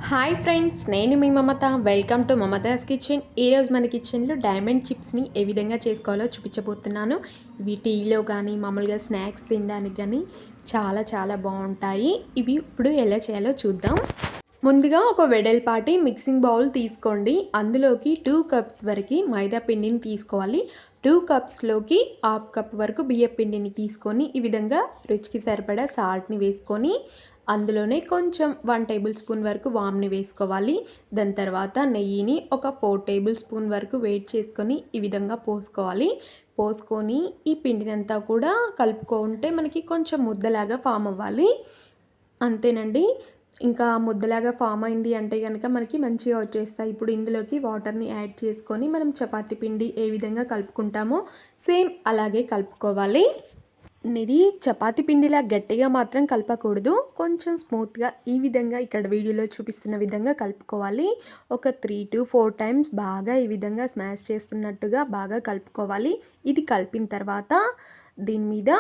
Hi friends, నేను మీ Mamata. Welcome to Mamata's kitchen. ఈరోజు మన కిచెన్లో డైమండ్ చిప్స్ని ఏ విధంగా చేసుకోవాలో చూపించబోతున్నాను. ఇవి టీలో కానీ మామూలుగా స్నాక్స్ తినడానికి కానీ చాలా చాలా బాగుంటాయి. ఇవి ఇప్పుడు ఎలా చేయాలో చూద్దాం. ముందుగా ఒక వెడల్పాటి మిక్సింగ్ బౌల్ తీసుకోండి. అందులోకి 2 కప్స్ వరకు మైదా పిండిని తీసుకోవాలి. 2 కప్స్లోకి హాఫ్ కప్ వరకు బియ్య పిండిని తీసుకొని ఈ విధంగా రుచికి సరిపడా సాల్ట్ని వేసుకొని అందులోనే కొంచెం 1 టేబుల్ స్పూన్ వరకు వామ్ని వేసుకోవాలి. దాని తర్వాత నెయ్యిని ఒక 4 టేబుల్ స్పూన్ వరకు వేడి చేసుకొని ఈ విధంగా పోసుకొని ఈ పిండినంతా కూడా కలుపుకుంటే మనకి కొంచెం ముద్దలాగా ఫామ్ అవ్వాలి. అంతేనండి. ఇంకా ముద్దలాగా ఫామ్ అయింది అంటే కనుక మనకి మంచిగా వచ్చేస్తాయి. ఇప్పుడు ఇందులోకి వాటర్ని యాడ్ చేసుకొని మనం చపాతీ పిండి ఏ విధంగా కలుపుకుంటామో సేమ్ అలాగే కలుపుకోవాలి. ఇది చపాతీ పిండిలా గట్టిగా మాత్రం కలపకూడదు. కొంచెం స్మూత్గా ఈ విధంగా ఇక్కడ వీడియోలో చూపిస్తున్న విధంగా కలుపుకోవాలి. ఒక 3 to 4 టైమ్స్ బాగా ఈ విధంగా స్మాష్ చేస్తున్నట్టుగా బాగా కలుపుకోవాలి. ఇది కలిపిన తర్వాత దీని మీద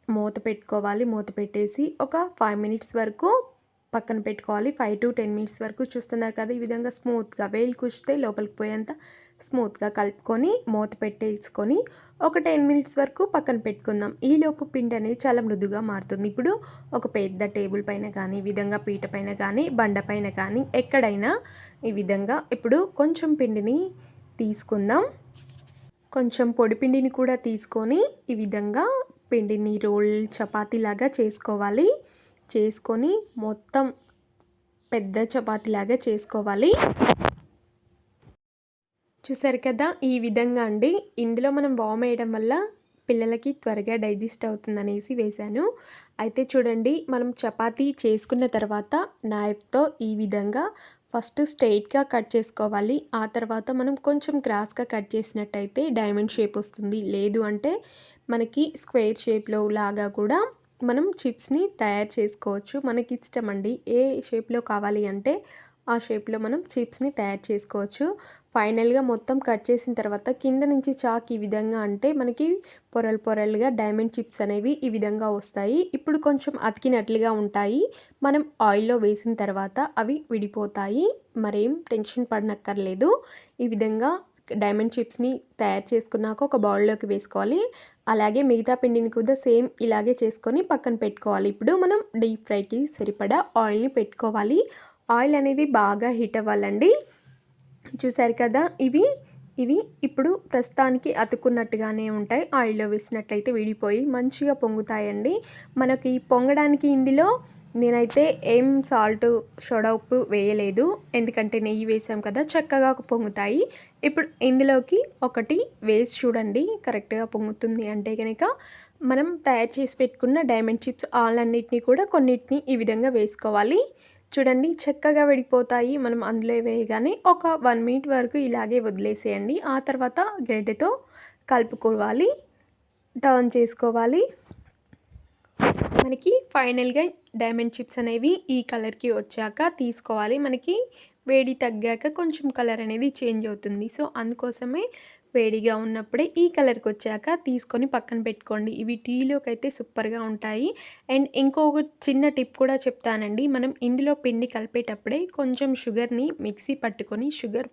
మూత పెట్టుకోవాలి. మూత పెట్టేసి ఒక 5 మినిట్స్ వరకు పక్కన పెట్టుకోవాలి. 5 to 10 మినిట్స్ వరకు చూస్తున్నారు కదా, ఈ విధంగా స్మూత్గా వేలు కూర్చితే లోపలికి పోయేంత స్మూత్గా కలుపుకొని మూత పెట్టేసుకొని ఒక 10 మినిట్స్ వరకు పక్కన పెట్టుకుందాం. ఈలోపు పిండి అనేది చాలా మృదుగా మారుతుంది. ఇప్పుడు ఒక పెద్ద టేబుల్ పైన కానీ, ఈ విధంగా పీట పైన కానీ, బండ పైన కానీ ఎక్కడైనా ఈ విధంగా ఇప్పుడు కొంచెం పిండిని తీసుకుందాం. కొంచెం పొడి పిండిని కూడా తీసుకొని ఈ విధంగా పిండిని రోల్ చపాతీలాగా చేసుకోవాలి. చేసుకొని మొత్తం పెద్ద చపాతీలాగా చేసుకోవాలి. చూసారు కదా, ఈ విధంగా అండి. ఇందులో మనం వామ్ వేయడం వల్ల పిల్లలకి త్వరగా డైజెస్ట్ అవుతుందనేసి వేశాను. అయితే చూడండి, మనం చపాతీ చేసుకున్న తర్వాత నైఫ్తో ఈ విధంగా ఫస్ట్ స్ట్రెయిట్గా కట్ చేసుకోవాలి. ఆ తర్వాత మనం కొంచెం క్రాస్గా కట్ చేసినట్టయితే డైమండ్ షేప్ వస్తుంది. లేదు అంటే మనకి స్క్వేర్ షేప్లో లాగా కూడా మనం చిప్స్ని తయారు చేసుకోవచ్చు. మనకి ఇష్టం అండి, ఏ షేప్లో కావాలి అంటే ఆ షేప్లో మనం చిప్స్ని తయారు చేసుకోవచ్చు. ఫైనల్గా మొత్తం కట్ చేసిన తర్వాత కింద నుంచి చాక్ ఈ విధంగా అంటే మనకి పొరలు పొరలుగా డైమండ్ చిప్స్ అనేవి ఈ విధంగా వస్తాయి. ఇప్పుడు కొంచెం అతికినట్లుగా ఉంటాయి. మనం ఆయిల్లో వేసిన తర్వాత అవి విడిపోతాయి. మరేం టెన్షన్ పడనక్కర్లేదు. ఈ విధంగా డైమండ్ చిప్స్ని తయారు చేసుకున్నాక ఒక బౌల్లోకి వేసుకోవాలి. అలాగే మిగతా పిండిని కూడా సేమ్ ఇలాగే చేసుకొని పక్కన పెట్టుకోవాలి. ఇప్పుడు మనం డీప్ ఫ్రైకి సరిపడా ఆయిల్ని పెట్టుకోవాలి. ఆయిల్ అనేది బాగా హీట్ అవ్వాలండి. చూసారు కదా, ఇవి ఇప్పుడు ప్రస్తుతానికి అతుక్కున్నట్టుగానే ఉంటాయి. ఆయిల్లో వేసినట్లయితే విడిపోయి మంచిగా పొంగుతాయండి. మనకి పొంగడానికి ఇందులో నేనైతే ఏం సాల్ట్, సోడా ఉప్పు వేయలేదు. ఎందుకంటే నెయ్యి వేసాం కదా, చక్కగా పొంగుతాయి. ఇప్పుడు ఇందులోకి ఒకటి వేసి చూడండి, కరెక్ట్గా పొంగుతుంది అంటే కనుక మనం తయారు చేసి పెట్టుకున్న డైమండ్ చిప్స్ అన్నిటినీ కూడా కొన్నిటిని ఈ విధంగా వేసుకోవాలి. చూడండి, చక్కగా విడిపోతాయి. మనం అందులో వేయగానే ఒక 1 మినిట్ వరకు ఇలాగే వదిలేసేయండి. ఆ తర్వాత గరిటెతో కలుపుకోవాలి, టర్న్ చేసుకోవాలి. మనకి ఫైనల్గా డైమండ్ చిప్స్ అనేవి ఈ కలర్కి వచ్చాక తీసుకోవాలి. మనకి వేడి తగ్గాక కొంచెం కలర్ అనేది చేంజ్ అవుతుంది. సో అందుకోసమే వేడిగా ఉన్నప్పుడే ఈ కలర్కి వచ్చాక తీసుకొని పక్కన పెట్టుకోండి. ఇవి టీలోకి అయితే సూపర్గా ఉంటాయి. అండ్ ఇంకొక చిన్న టిప్ కూడా చెప్తానండి. మనం ఇందులో పిండి కలిపేటప్పుడే కొంచెం షుగర్ని మిక్సీ పట్టుకొని షుగర్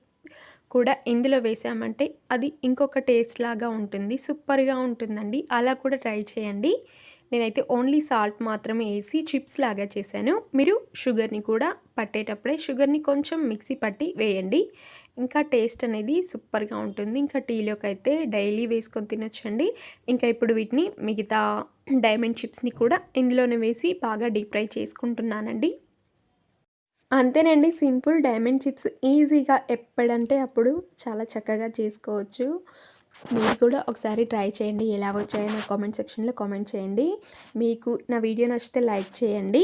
కూడా ఇందులో వేసామంటే అది ఇంకొక టేస్ట్ లాగా ఉంటుంది. సూపర్గా ఉంటుందండి. అలా కూడా ట్రై చేయండి. నేనైతే ఓన్లీ సాల్ట్ మాత్రమే వేసి చిప్స్ లాగా చేశాను. మీరు షుగర్ని కూడా పట్టేటప్పుడే షుగర్ని కొంచెం మిక్సీ పట్టి వేయండి. ఇంకా టేస్ట్ అనేది సూపర్గా ఉంటుంది. ఇంకా టీలోకి అయితే డైలీ వేసుకొని తినొచ్చండి. ఇంకా ఇప్పుడు వీటిని మిగతా డైమండ్ చిప్స్ని కూడా ఇందులోనే వేసి బాగా డీప్ ఫ్రై చేసుకుంటున్నానండి. అంతేనండి, సింపుల్ డైమండ్ చిప్స్ ఈజీగా ఎప్పుడంటే అప్పుడు చాలా చక్కగా చేసుకోవచ్చు. మీరు కూడా ఒకసారి ట్రై చేయండి. ఎలా వచ్చాయో నా కామెంట్ సెక్షన్లో కామెంట్ చేయండి. మీకు నా వీడియో నచ్చితే లైక్ చేయండి.